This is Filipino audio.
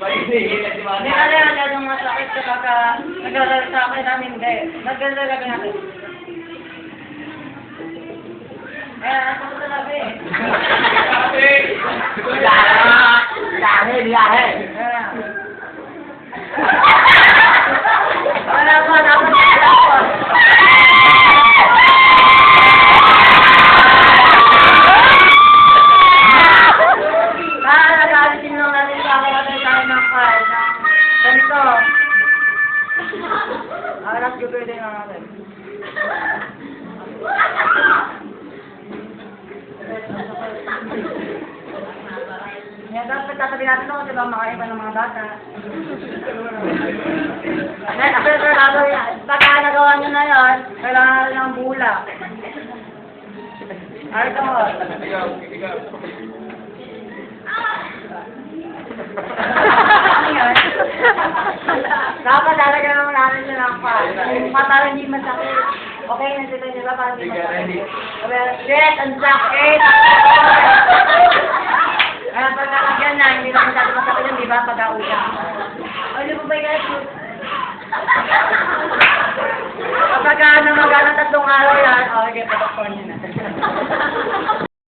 Hindi ka lang ganong masakit kapag naglalaro sa akin namin, hindi. Naglalaro natin. Ako talaga eh. Biyahe. Wala po, dapat wala po. Nagalitin lang natin sa akin natin tayo ng file. Ganito. Alas gagawin na natin. Yan, dapat tatabi natin ako, diba, makaiba ng mga bata. Pagka nagawa nyo na yun, kailangan rin ng bula. Ay, ito mo. Dapat talaga naman namin siya ng pa. Para hindi masakit. Okay, nandito nyo ba? Para hindi masakit. Shit, ang sakit! Kaya pagkakagyan na, hindi naman dati masakit yun, di ba? Pag-aulang. Ay, di ba ba guys? Kapag namagana 3 araw yan, okay, patakpan nyo na.